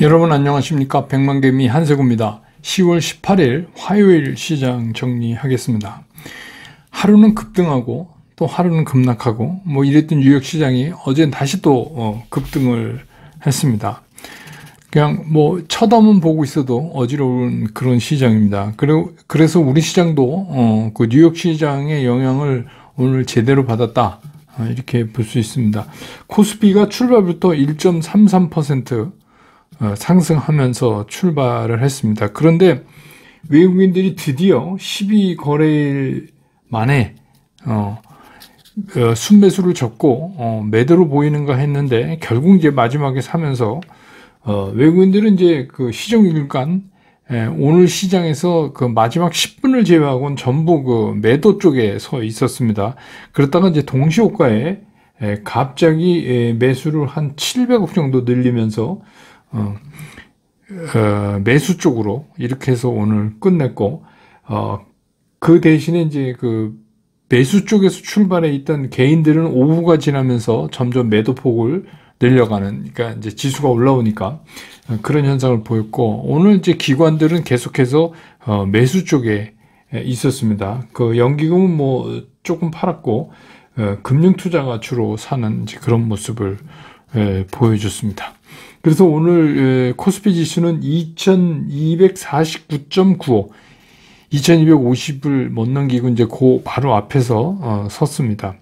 여러분 안녕하십니까? 백만개미 한세구입니다. 10월 18일 화요일 시장 정리하겠습니다. 하루는 급등하고 또 하루는 급락하고 뭐 이랬던 뉴욕 시장이 어제는 다시 또 급등을 했습니다. 그냥 뭐 쳐다만 보고 있어도 어지러운 그런 시장입니다. 그래서 우리 시장도 그 뉴욕 시장의 영향을 오늘 제대로 받았다, 이렇게 볼 수 있습니다. 코스피가 출발부터 1.33% 상승하면서 출발을 했습니다. 그런데 외국인들이 드디어 12거래일 만에 순매수를 접고 매도로 보이는가 했는데 결국 이제 마지막에 사면서 외국인들은 이제 그 시정일간 오늘 시장에서 그 마지막 10분을 제외하고는 전부 그 매도 쪽에 서 있었습니다. 그러다가 이제 동시호가에 갑자기 매수를 한 700억 정도 늘리면서 매수 쪽으로 이렇게 해서 오늘 끝냈고, 그 대신에 이제 그 매수 쪽에서 출발해 있던 개인들은 오후가 지나면서 점점 매도폭을 늘려가는, 그러니까 이제 지수가 올라오니까 그런 현상을 보였고, 오늘 이제 기관들은 계속해서 매수 쪽에 있었습니다. 그 연기금은 뭐 조금 팔았고, 금융투자가 주로 사는 이제 그런 모습을 보여줬습니다. 그래서 오늘 코스피 지수는 2249.95, 2250을 못 넘기고 이제 그 바로 앞에서 섰습니다.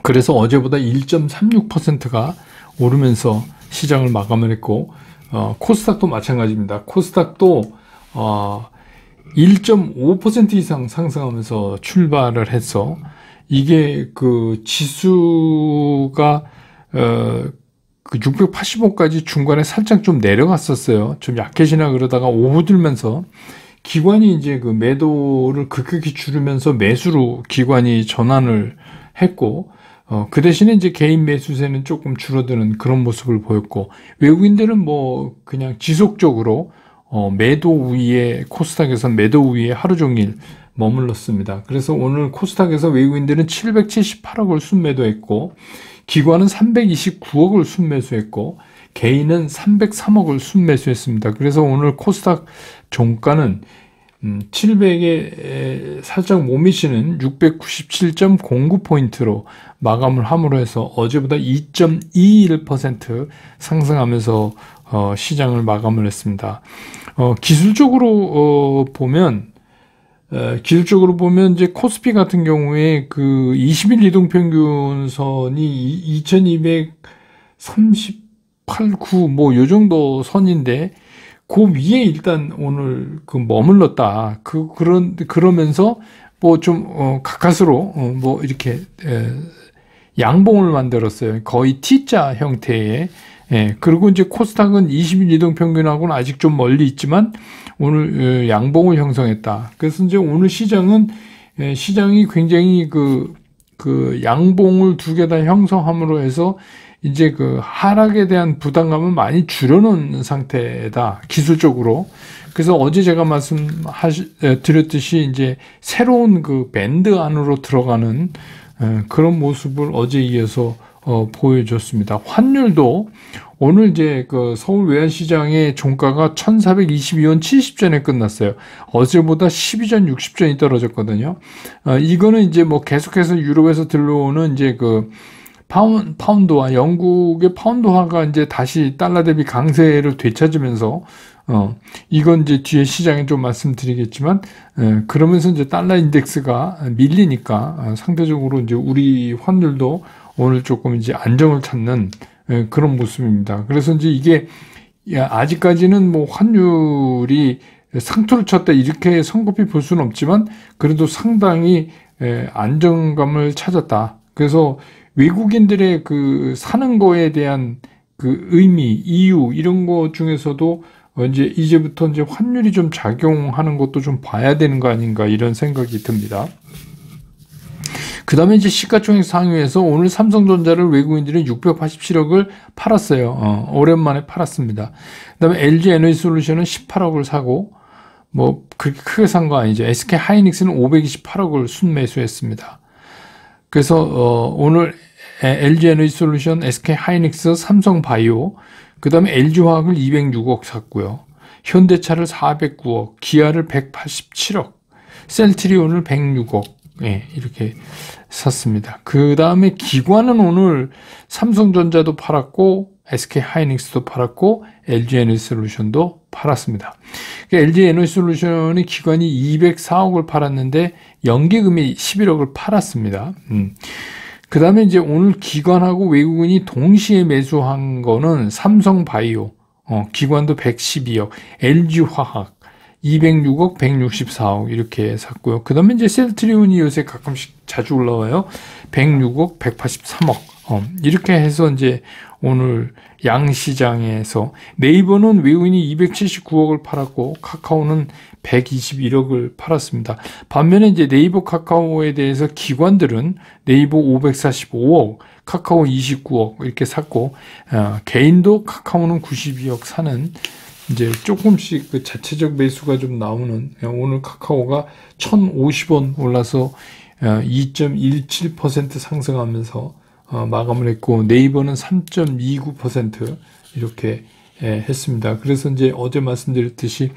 그래서 어제보다 1.36%가 오르면서 시장을 마감을 했고, 코스닥도 마찬가지입니다. 코스닥도 1.5% 이상 상승하면서 출발을 해서, 이게 그 지수가 그 685까지 중간에 살짝 좀 내려갔었어요. 좀 약해지나 그러다가 오후 들면서 기관이 이제 그 매도를 급격히 줄이면서 매수로 기관이 전환을 했고, 그 대신에 이제 개인 매수세는 조금 줄어드는 그런 모습을 보였고, 외국인들은 뭐 그냥 지속적으로 매도 우위에, 코스닥에서 매도 우위에 하루 종일 머물렀습니다. 그래서 오늘 코스닥에서 외국인들은 778억을 순매도했고, 기관은 329억을 순매수했고, 개인은 303억을 순매수했습니다. 그래서 오늘 코스닥 종가는 700에 살짝 못 미치는 697.09포인트로 마감을 함으로 해서 어제보다 2.21% 상승하면서 시장을 마감을 했습니다. 기술적으로 보면 이제 코스피 같은 경우에 그 20일 이동평균선이 2238.9 뭐 요 정도 선인데, 그 위에 일단 오늘 그 머물렀다. 그러면서 뭐 좀 가까스로 뭐 이렇게 양봉을 만들었어요. 거의 T자 형태의. 그리고 이제 코스닥은 20일 이동평균하고는 아직 좀 멀리 있지만 오늘 양봉을 형성했다. 그래서 이제 오늘 시장이 굉장히 그 양봉을 두 개 다 형성함으로 해서 이제 그 하락에 대한 부담감은 많이 줄여놓은 상태다, 기술적으로. 그래서 어제 제가 드렸듯이 이제 새로운 그 밴드 안으로 들어가는 그런 모습을 어제 이어서 보여줬습니다. 환율도 오늘 이제 그 서울 외환시장의 종가가 1422원 70전에 끝났어요. 어제보다 12전 60전이 떨어졌거든요. 이거는 이제 뭐 계속해서 유럽에서 들러오는 이제 그 파운드화, 영국의 파운드화가 이제 다시 달러 대비 강세를 되찾으면서, 이건 이제 뒤에 시장에 좀 말씀드리겠지만, 그러면서 이제 달러 인덱스가 밀리니까, 상대적으로 이제 우리 환율도 오늘 조금 이제 안정을 찾는 그런 모습입니다. 그래서 이제 이게 아직까지는 뭐 환율이 상투를 쳤다 이렇게 성급히 볼 수는 없지만 그래도 상당히 안정감을 찾았다. 그래서 외국인들의 그 사는 거에 대한 그 의미, 이유 이런 거 중에서도 이제부터 이제 환율이 좀 작용하는 것도 좀 봐야 되는 거 아닌가, 이런 생각이 듭니다. 그 다음에 이제 시가총액 상위에서 오늘 삼성전자를 외국인들이 687억을 팔았어요. 오랜만에 팔았습니다. 그 다음에 LG 에너지솔루션은 18억을 사고, 뭐 그렇게 크게 산 거 아니죠. SK 하이닉스는 528억을 순매수했습니다. 그래서 오늘 LG 에너지솔루션, SK 하이닉스, 삼성바이오, 그 다음에 LG화학을 206억 샀고요. 현대차를 409억, 기아를 187억, 셀트리온을 106억, 예, 이렇게 샀습니다. 그 다음에 기관은 오늘 삼성전자도 팔았고, SK하이닉스도 팔았고, LG에너지솔루션도 팔았습니다. LG에너지솔루션이 기관이 204억을 팔았는데 연기금이 11억을 팔았습니다. 그 다음에 이제 오늘 기관하고 외국인이 동시에 매수한 거는 삼성바이오, 기관도 112억, LG화학 206억, 164억 이렇게 샀고요. 그 다음에 이제 셀트리온이 요새 가끔씩 자주 올라와요. 106억, 183억. 이렇게 해서 이제 오늘 양시장에서 네이버는 외국인이 279억을 팔았고 카카오는 121억을 팔았습니다. 반면에 이제 네이버 카카오에 대해서 기관들은 네이버 545억, 카카오 29억 이렇게 샀고 개인도 카카오는 92억 사는 이제 조금씩 그 자체적 매수가 좀 나오는 오늘 카카오가 1,050원 올라서 2.17% 상승하면서 마감을 했고 네이버는 3.29% 이렇게 했습니다. 그래서 이제 어제 말씀드렸듯이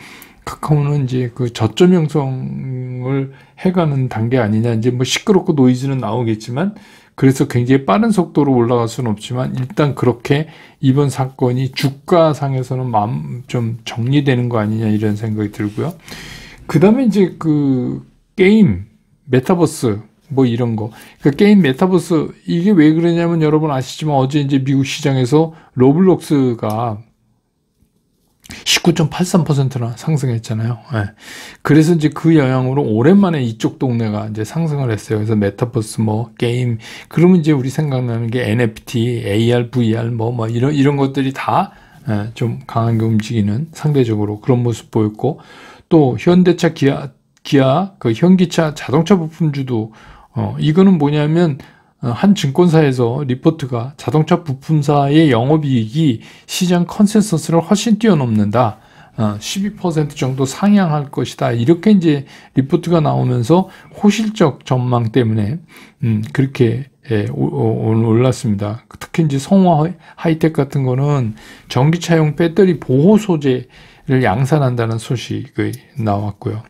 카카오는 이제 그 저점 형성을 해가는 단계 아니냐. 이제 뭐 시끄럽고 노이즈는 나오겠지만 그래서 굉장히 빠른 속도로 올라갈 수는 없지만 일단 그렇게 이번 사건이 주가상에서는 좀 정리되는 거 아니냐 이런 생각이 들고요. 그 다음에 이제 그 게임, 메타버스 뭐 이런 거. 그 게임 메타버스 이게 왜 그러냐면 여러분 아시지만 어제 이제 미국 시장에서 로블록스가 19.83%나 상승했잖아요. 네. 그래서 이제 그 영향으로 오랜만에 이쪽 동네가 이제 상승을 했어요. 그래서 메타버스 뭐 게임 그러면 이제 우리 생각나는 게 NFT, AR, VR 뭐 이런 것들이 다 좀 강하게 움직이는 상대적으로 그런 모습 보였고 또 현대차, 기아 그 현기차 자동차 부품주도 이거는 뭐냐면 한 증권사에서 리포트가 자동차 부품사의 영업이익이 시장 컨센서스를 훨씬 뛰어넘는다. 12% 정도 상향할 것이다. 이렇게 이제 리포트가 나오면서 호실적 전망 때문에 그렇게 오늘 올랐습니다. 특히 이제 성화 하이텍 같은 거는 전기차용 배터리 보호 소재를 양산한다는 소식이 나왔고요.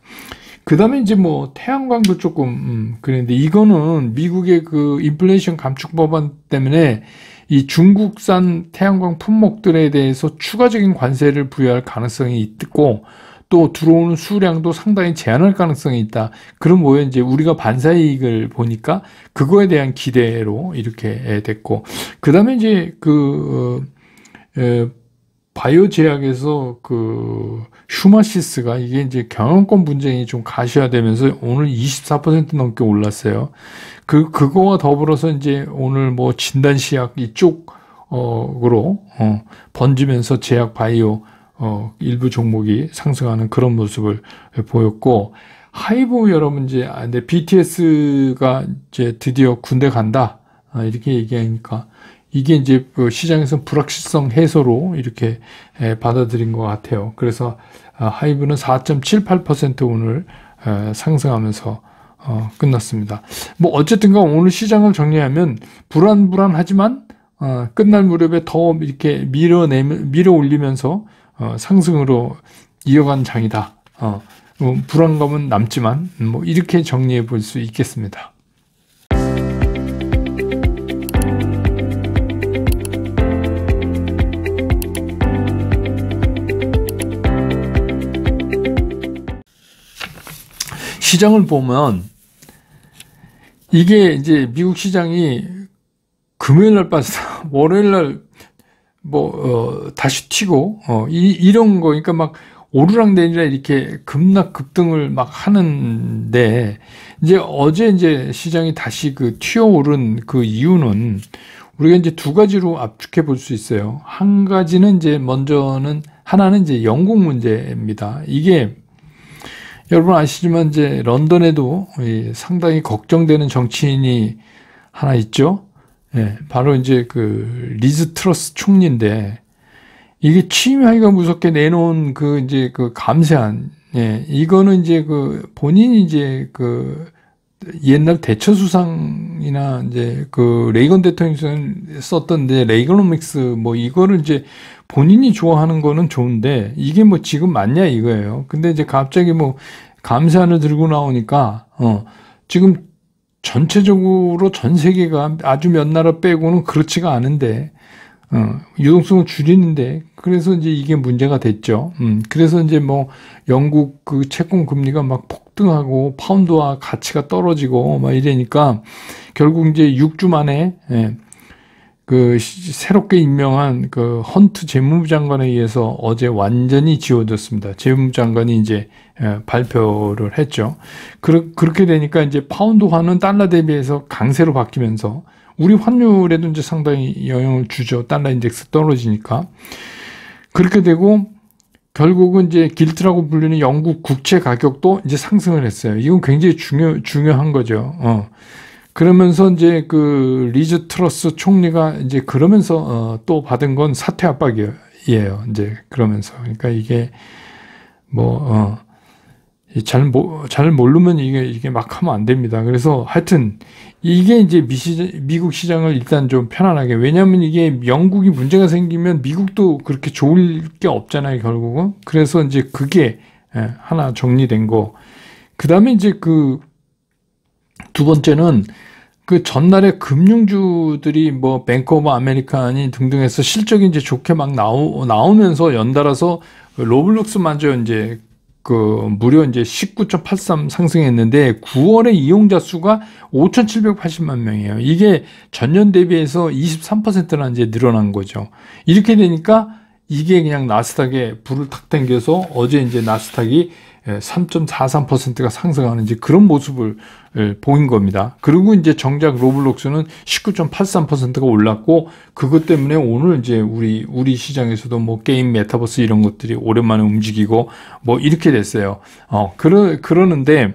그 다음에 이제 뭐 태양광도 조금 그랬는데 이거는 미국의 그 인플레이션 감축 법안 때문에 이 중국산 태양광 품목들에 대해서 추가적인 관세를 부여할 가능성이 있고 또 들어오는 수량도 상당히 제한할 가능성이 있다. 그럼 뭐예요? 이제 우리가 반사이익을 보니까 그거에 대한 기대로 이렇게 됐고 그 다음에 이제 바이오 제약에서 그 휴마시스가 이게 이제 경영권 분쟁이 좀 가시화되면서 오늘 24% 넘게 올랐어요. 그거와 더불어서 이제 오늘 뭐 진단시약 이쪽으로 번지면서 제약 바이오 일부 종목이 상승하는 그런 모습을 보였고 하이브 여러분 이제 BTS가 이제 드디어 군대 간다 이렇게 얘기하니까 이게 이제 그 시장에서 불확실성 해소로 이렇게 받아들인 것 같아요. 그래서 하이브는 4.78% 오늘 상승하면서 끝났습니다. 뭐 어쨌든가 오늘 시장을 정리하면 불안하지만 끝날 무렵에 더 이렇게 밀어 올리면서 상승으로 이어간 장이다. 불안감은 남지만 뭐 이렇게 정리해 볼 수 있겠습니다. 시장을 보면 이게 이제 미국 시장이 금요일 날 빠졌다 월요일 날 다시 튀고 이런 거 그러니까 막 오르락내리락 이렇게 급락급등을 막 하는데 이제 어제 이제 시장이 다시 그 튀어오른 그 이유는 우리가 이제 두 가지로 압축해 볼 수 있어요. 한 가지는 이제 하나는 이제 영국 문제입니다. 이게 여러분 아시지만 이제 런던에도 상당히 걱정되는 정치인이 하나 있죠. 예, 바로 이제 그 리즈 트러스 총리인데 이게 취임하기가 무섭게 내놓은 이제 감세안, 이거는 이제 본인이 이제 옛날 대처 수상이나 이제 그 레이건 대통령이 썼던 이제 레이거노믹스 뭐 이거를 이제 본인이 좋아하는 거는 좋은데 이게 뭐 지금 맞냐 이거예요. 근데 이제 갑자기 뭐 감세안을 들고 나오니까 지금 전체적으로 전 세계가 아주 몇 나라 빼고는 그렇지가 않은데 유동성을 줄이는데 그래서 이제 이게 문제가 됐죠. 그래서 이제 뭐 영국 그 채권 금리가 막 폭등하고 파운드와 가치가 떨어지고 막 이러니까 결국 이제 6주 만에 그 새롭게 임명한 그 헌트 재무부 장관에 의해서 어제 완전히 지워졌습니다. 재무부 장관이 이제 발표를 했죠. 그렇게 되니까 이제 파운드화는 달러 대비해서 강세로 바뀌면서 우리 환율에도 이제 상당히 영향을 주죠. 달러 인덱스 떨어지니까. 그렇게 되고 결국은 이제 길트라고 불리는 영국 국채 가격도 이제 상승을 했어요. 이건 굉장히 중요한 거죠. 그러면서 이제 그 리즈 트러스 총리가 이제 그러면서 또 받은 건 사퇴 압박이에요. 이제 그러면서. 그러니까 이게 뭐 잘 모르면 이게 막 하면 안 됩니다. 그래서 하여튼 이게 이제 미국 시장을 일단 좀 편안하게, 왜냐하면 이게 영국이 문제가 생기면 미국도 그렇게 좋을 게 없잖아요, 결국은. 그래서 이제 그게 하나 정리된 거. 그 다음에 이제 그 두 번째는 그 전날에 금융주들이 뭐 뱅크 오브 아메리카니 등등해서 실적이 이제 좋게 막 나오면서 연달아서 로블록스 마저 이제 그 무려 이제 19.83 상승했는데 9월에 이용자 수가 5,780만 명이에요. 이게 전년 대비해서 23%나 이제 늘어난 거죠. 이렇게 되니까 이게 그냥 나스닥에 불을 탁 당겨서 어제 이제 나스닥이 3.43%가 상승하는 이제 그런 모습을 보인 겁니다. 그리고 이제 정작 로블록스는 19.83%가 올랐고, 그것 때문에 오늘 이제 우리 시장에서도 뭐 게임, 메타버스 이런 것들이 오랜만에 움직이고 뭐 이렇게 됐어요. 그러는데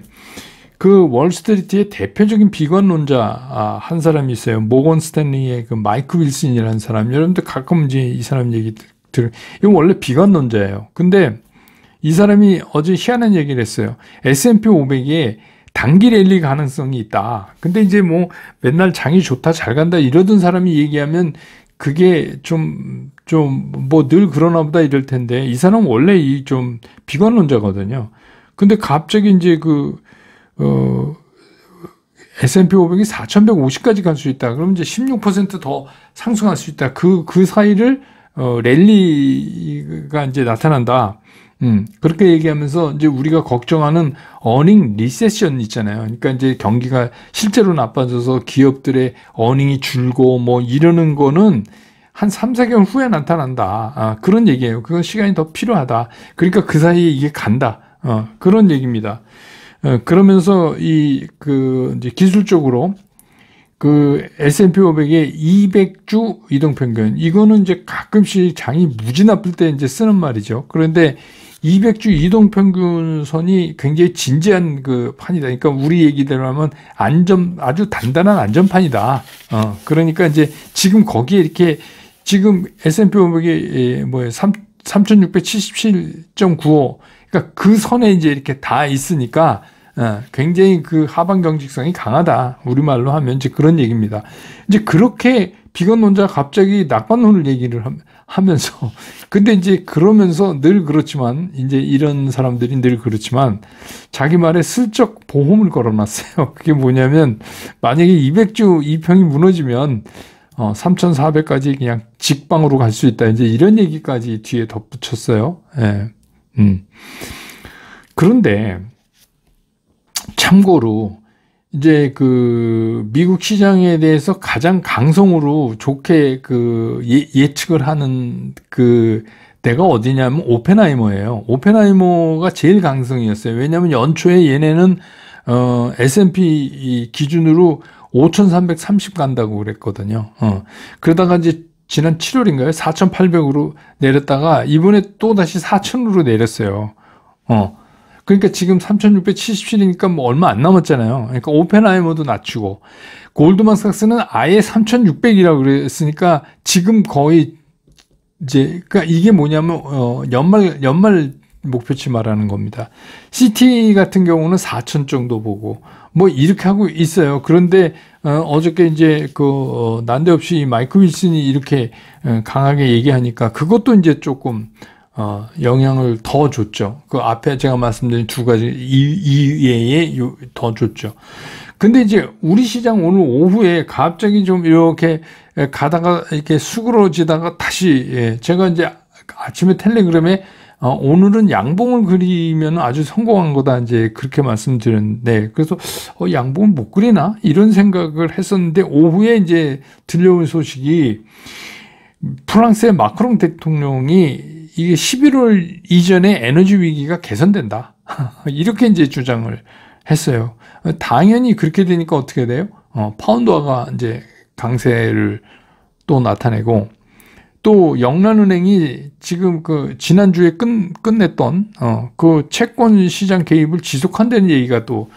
그 월스트리트의 대표적인 비관론자 한 사람이 있어요. 모건 스탠리의 그 마이크 윌슨이라는 사람. 여러분들 가끔 이제 이 사람 얘기 이건 원래 비관론자예요. 근데 이 사람이 어제 희한한 얘기를 했어요. S&P 500에 단기 랠리 가능성이 있다. 근데 이제 뭐 맨날 장이 좋다, 잘 간다 이러던 사람이 얘기하면 그게 좀 뭐 늘 그러나 보다 이럴 텐데, 이 사람은 원래 이 좀 비관론자거든요. 근데 갑자기 이제 S&P 500이 4,150까지 갈 수 있다. 그러면 이제 16% 더 상승할 수 있다. 그 사이를 랠리가 이제 나타난다. 그렇게 얘기하면서 이제 우리가 걱정하는 어닝 리세션 있잖아요. 그러니까 이제 경기가 실제로 나빠져서 기업들의 어닝이 줄고 뭐 이러는 거는 한 3, 4개월 후에 나타난다. 그런 얘기예요. 그건 시간이 더 필요하다. 그러니까 그 사이에 이게 간다. 그런 얘기입니다. 그러면서 이제 기술적으로 그 S&P 500의 200주 이동평균, 이거는 이제 가끔씩 장이 무지 나쁠 때 이제 쓰는 말이죠. 그런데 200주 이동평균선이 굉장히 진지한 그 판이다. 그러니까 우리 얘기대로 하면 아주 단단한 안전판이다. 그러니까 이제 지금 거기에 이렇게 지금 S&P 500이 3677.95, 그러니까 그 선에 이제 이렇게 다 있으니까 굉장히 그 하방 경직성이 강하다. 우리말로 하면 이제 그런 얘기입니다. 이제 그렇게 비관론자가 갑자기 낙관론을 얘기를 하면서, 근데 이제 그러면서 늘 그렇지만, 이제 이런 사람들이 늘 그렇지만, 자기 말에 슬쩍 보험을 걸어놨어요. 그게 뭐냐면, 만약에 200주 이평이 무너지면, 3,400까지 그냥 직방으로 갈 수 있다. 이제 이런 얘기까지 뒤에 덧붙였어요. 예. 그런데, 참고로, 이제 그 미국 시장에 대해서 가장 강성으로 좋게 그 예측을 하는 그 데가 어디냐면 오펜하이머예요. 오펜하이머가 제일 강성이었어요. 왜냐하면 연초에 얘네는 S&P 기준으로 5,330 간다고 그랬거든요. 그러다가 이제 지난 7월인가요? 4,800으로 내렸다가 이번에 또 다시 4,000으로 내렸어요. 그러니까 지금 3,677이니까 뭐 얼마 안 남았잖아요. 그러니까 오펜하이머도 낮추고, 골드만삭스는 아예 3,600이라고 그랬으니까 지금 거의 이제, 그러니까 이게 뭐냐면 연말 목표치 말하는 겁니다. CT 같은 경우는 4천 정도 보고 뭐 이렇게 하고 있어요. 그런데 어저께 이제 난데없이 마이크 윌슨이 이렇게 강하게 얘기하니까 그것도 이제 조금 영향을 더 줬죠. 그 앞에 제가 말씀드린 두 가지 이외에 더 줬죠. 근데 이제 우리 시장 오늘 오후에 갑자기 좀 이렇게 가다가 이렇게 수그러지다가 다시 제가 이제 아침에 텔레그램에 오늘은 양봉을 그리면 아주 성공한 거다 이제 그렇게 말씀드렸는데 그래서 양봉을 못 그리나 이런 생각을 했었는데 오후에 이제 들려온 소식이 프랑스의 마크롱 대통령이 이게 11월 이전에 에너지 위기가 개선된다 이렇게 이제 주장을 했어요. 당연히 그렇게 되니까 어떻게 돼요? 파운드화가 이제 강세를 또 나타내고 또 영란은행이 지금 지난주에 끝냈던 그 채권 시장 개입을 지속한다는 얘기가 또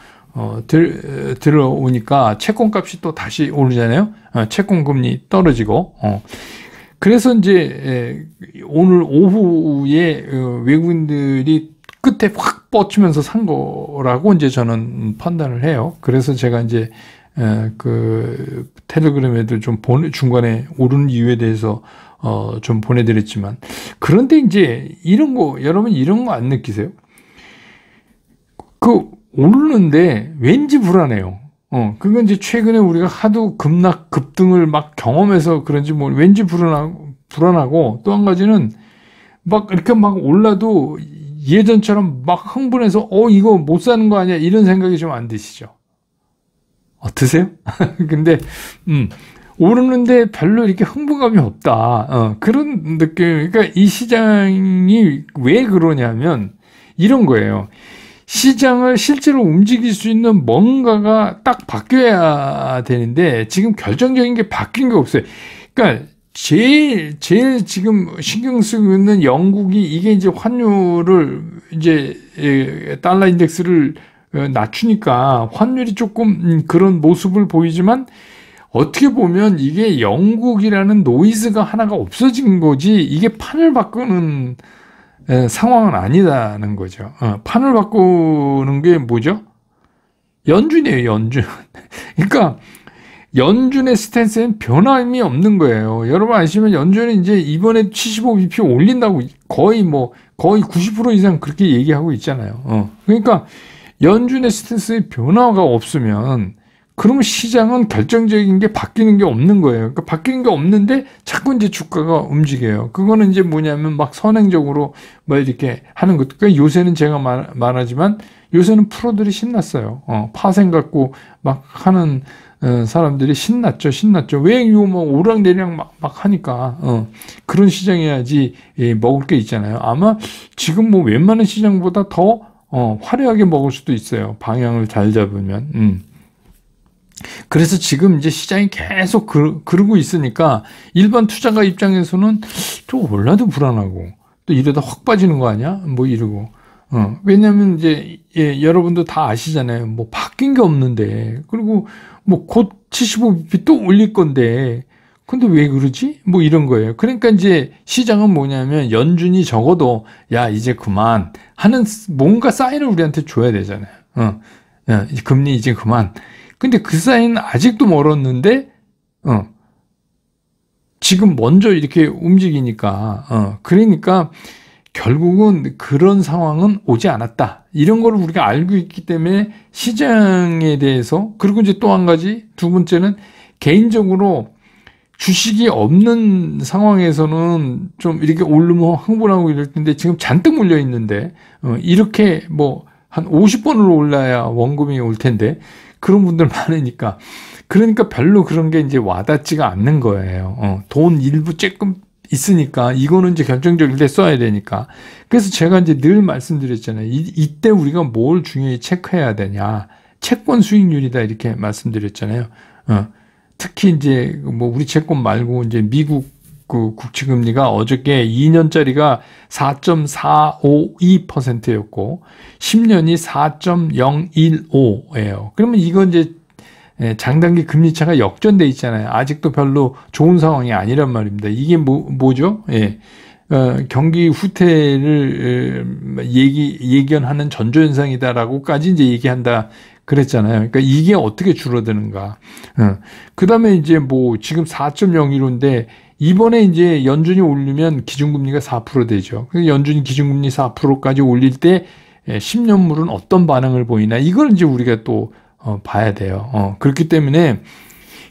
들어오니까 채권 값이 또 다시 오르잖아요. 채권 금리 떨어지고 그래서 이제 오늘 오후에 외국인들이 끝에 확 뻗치면서 산 거라고 이제 저는 판단을 해요. 그래서 제가 이제 그 텔레그램에도 좀 중간에 오르는 이유에 대해서 좀 보내드렸지만 그런데 이제 이런 거 여러분 이런 거 안 느끼세요? 오르는데 왠지 불안해요. 그건 이제 최근에 우리가 하도 급락 급등을 막 경험해서 그런지 뭐 왠지 불안하고 또 한 가지는 막 이렇게 막 올라도 예전처럼 막 흥분해서 이거 못 사는 거 아니야 이런 생각이 좀 안 드시죠? 드세요? 근데 오르는데 별로 이렇게 흥분감이 없다. 그런 느낌. 그러니까 이 시장이 왜 그러냐면 이런 거예요. 시장을 실제로 움직일 수 있는 뭔가가 딱 바뀌어야 되는데 지금 결정적인 게 바뀐 게 없어요. 그러니까 제일 지금 신경 쓰고 있는 영국이 이게 이제 환율을 이제 달러 인덱스를 낮추니까 환율이 조금 그런 모습을 보이지만 어떻게 보면 이게 영국이라는 노이즈가 하나가 없어진 거지 이게 판을 바꾸는 상황은 아니다는 거죠. 판을 바꾸는 게 뭐죠? 연준이에요, 연준. 그러니까 연준의 스탠스엔 변함이 없는 거예요. 여러분 아시면 연준은 이제 이번에 75bp 올린다고 거의 90% 이상 그렇게 얘기하고 있잖아요. 그러니까 연준의 스탠스에 변화가 없으면 그러면 시장은 결정적인 게 바뀌는 게 없는 거예요. 그러니까 바뀌는 게 없는데 자꾸 이제 주가가 움직여요. 그거는 이제 뭐냐면 막 선행적으로 뭐 이렇게 하는 것. 그러니까 요새는 제가 말하지만 요새는 프로들이 신났어요. 파생 갖고 막 하는 사람들이 신났죠. 왜 이거 뭐 오락내리락 막 하니까 그런 시장이야지 먹을 게 있잖아요. 아마 지금 뭐 웬만한 시장보다 더 화려하게 먹을 수도 있어요. 방향을 잘 잡으면. 그래서 지금 이제 시장이 계속 그러고 있으니까 일반 투자가 입장에서는 좀 올라도 불안하고 또 이러다 확 빠지는 거 아니야? 뭐 이러고. 왜냐면 이제 여러분도 다 아시잖아요. 뭐 바뀐 게 없는데 그리고 뭐 곧 75bp 또 올릴 건데 근데 왜 그러지? 뭐 이런 거예요. 그러니까 이제 시장은 뭐냐면 연준이 적어도 야 이제 그만 하는 뭔가 사인을 우리한테 줘야 되잖아요. 야, 금리 이제 그만. 근데 그 사이는 아직도 멀었는데, 지금 먼저 이렇게 움직이니까, 그러니까 결국은 그런 상황은 오지 않았다. 이런 걸 우리가 알고 있기 때문에 시장에 대해서, 그리고 이제 또 한 가지, 두 번째는 개인적으로 주식이 없는 상황에서는 좀 이렇게 오르면 흥분하고 이럴 텐데 지금 잔뜩 몰려 있는데, 이렇게 뭐 한 50번으로 올라야 원금이 올 텐데, 그런 분들 많으니까. 그러니까 별로 그런 게 이제 와닿지가 않는 거예요. 돈 일부 조금 있으니까 이거는 이제 결정적일 때 써야 되니까. 그래서 제가 이제 늘 말씀드렸잖아요. 이때 우리가 뭘 중요히 체크해야 되냐. 채권 수익률이다 이렇게 말씀드렸잖아요. 특히 이제 뭐 우리 채권 말고 이제 미국 그 국채금리가 어저께 2년짜리가 4.452%였고 10년이 4.015예요. 그러면 이건 이제 장단기 금리차가 역전돼 있잖아요. 아직도 별로 좋은 상황이 아니란 말입니다. 이게 뭐죠? 예. 경기 후퇴를 예견하는 전조현상이다라고까지 이제 얘기한다 그랬잖아요. 그러니까 이게 어떻게 줄어드는가. 그 다음에 이제 뭐 지금 4.01인데 이번에 이제 연준이 올리면 기준금리가 4% 되죠. 연준이 기준금리 4%까지 올릴 때 10년물은 어떤 반응을 보이나 이걸 이제 우리가 또 봐야 돼요. 그렇기 때문에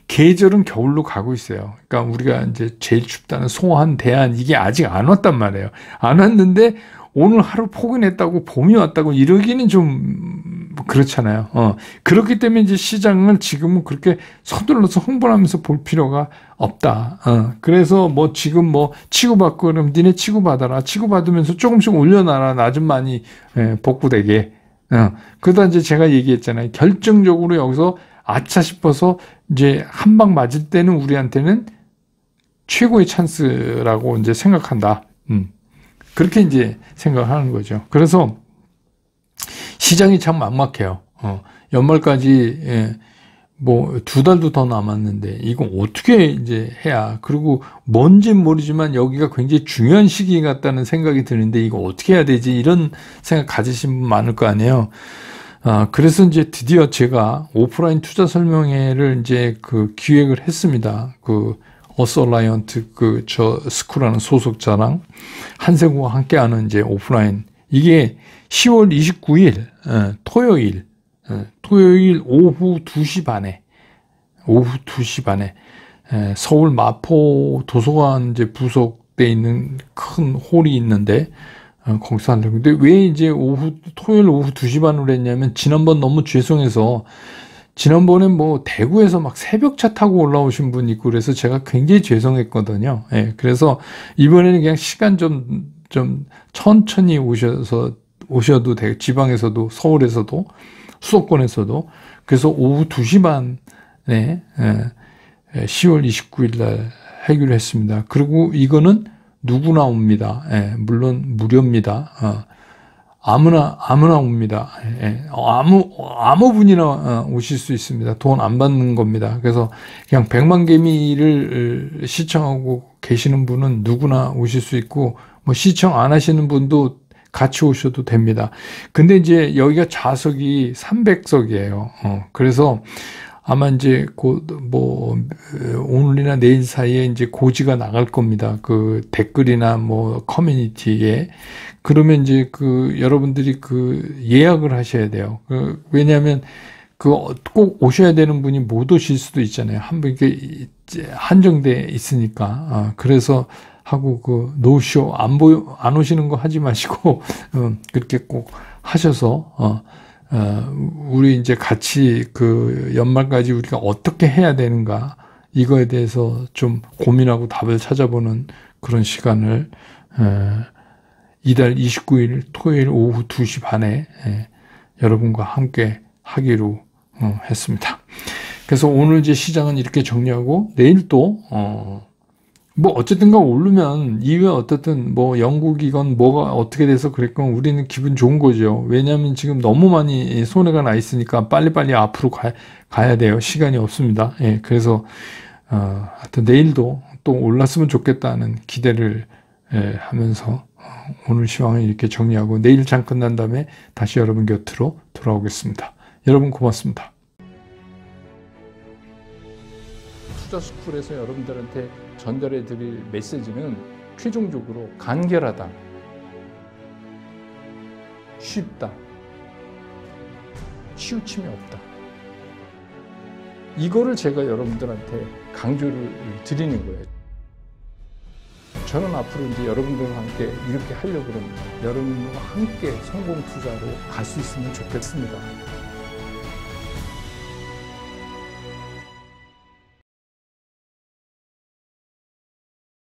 계절은 겨울로 가고 있어요. 그러니까 우리가 이제 제일 춥다는 소한, 대한 이게 아직 안 왔단 말이에요. 안 왔는데 오늘 하루 포근했다고 봄이 왔다고 이러기는 좀 그렇잖아요. 그렇기 때문에 이제 시장을 지금은 그렇게 서둘러서 흥분하면서 볼 필요가 없다. 그래서 뭐 지금 뭐 치고받고 그러면 니네 치고받아라. 치고받으면서 조금씩 올려놔라. 나 좀 많이 복구되게. 그러다 이제 제가 얘기했잖아요. 결정적으로 여기서 아차 싶어서 이제 한 방 맞을 때는 우리한테는 최고의 찬스라고 이제 생각한다. 그렇게 이제 생각하는 거죠. 그래서 시장이 참 막막해요. 연말까지 뭐 2달도 더 남았는데 이거 어떻게 이제 해야, 그리고 뭔진 모르지만 여기가 굉장히 중요한 시기 같다는 생각이 드는데 이거 어떻게 해야 되지, 이런 생각 가지신 분 많을 거 아니에요. 그래서 이제 드디어 제가 오프라인 투자 설명회를 이제 그 기획을 했습니다. 그 어설라이언트 저 스쿨하는 소속자랑 한세구와 함께하는 이제 오프라인, 이게 10월 29일 토요일 오후 2시 반에 서울 마포 도서관 이제 부속돼 있는 큰 홀이 있는데 거기서 한다고. 근데 왜 이제 토요일 오후 2시 반으로 했냐면 지난번 너무 죄송해서 지난번에 뭐 대구에서 막 새벽차 타고 올라오신 분 있고 그래서 제가 굉장히 죄송했거든요. 예, 그래서 이번에는 그냥 시간 좀 천천히 오셔도 되고, 지방에서도 서울에서도 수도권에서도. 그래서 오후 2시 반에 10월 29일 날 하기로 했습니다. 그리고 이거는 누구나 옵니다. 예, 물론 무료입니다. 아무나 옵니다. 예, 아무 분이나 오실 수 있습니다. 돈 안 받는 겁니다. 그래서 그냥 백만개미를 시청하고 계시는 분은 누구나 오실 수 있고, 뭐 시청 안 하시는 분도 같이 오셔도 됩니다. 근데 이제 여기가 좌석이 300석이에요. 그래서 아마 이제 뭐 오늘이나 내일 사이에 이제 고지가 나갈 겁니다. 그 댓글이나 뭐 커뮤니티에. 그러면 이제 여러분들이 예약을 하셔야 돼요. 왜냐하면 꼭 오셔야 되는 분이 못 오실 수도 있잖아요. 한 분 이게 한정돼 있으니까. 그래서 하고 노쇼 안 오시는 거 하지 마시고 그렇게 꼭 하셔서 우리 이제 같이 연말까지 우리가 어떻게 해야 되는가, 이거에 대해서 좀 고민하고 답을 찾아보는 그런 시간을 이달 29일 토요일 오후 2시 반에 여러분과 함께 하기로 했습니다. 그래서 오늘 이제 시장은 이렇게 정리하고 내일 또 뭐 어쨌든가 오르면 이후에 어떻든 뭐 영국이건 뭐가 어떻게 돼서 그랬건 우리는 기분 좋은 거죠. 왜냐하면 지금 너무 많이 손해가 나 있으니까 빨리빨리 앞으로 가야 돼요. 시간이 없습니다. 예, 그래서 하여튼 내일도 또 올랐으면 좋겠다는 기대를 하면서 오늘 시황을 이렇게 정리하고 내일 장 끝난 다음에 다시 여러분 곁으로 돌아오겠습니다. 여러분 고맙습니다. 투자스쿨에서 여러분들한테 전달해 드릴 메시지는 최종적으로 간결하다, 쉽다, 치우침이 없다. 이거를 제가 여러분들한테 강조를 드리는 거예요. 저는 앞으로 이제 여러분들과 함께 이렇게 하려고 합니다. 여러분과 함께 성공 투자로 갈 수 있으면 좋겠습니다.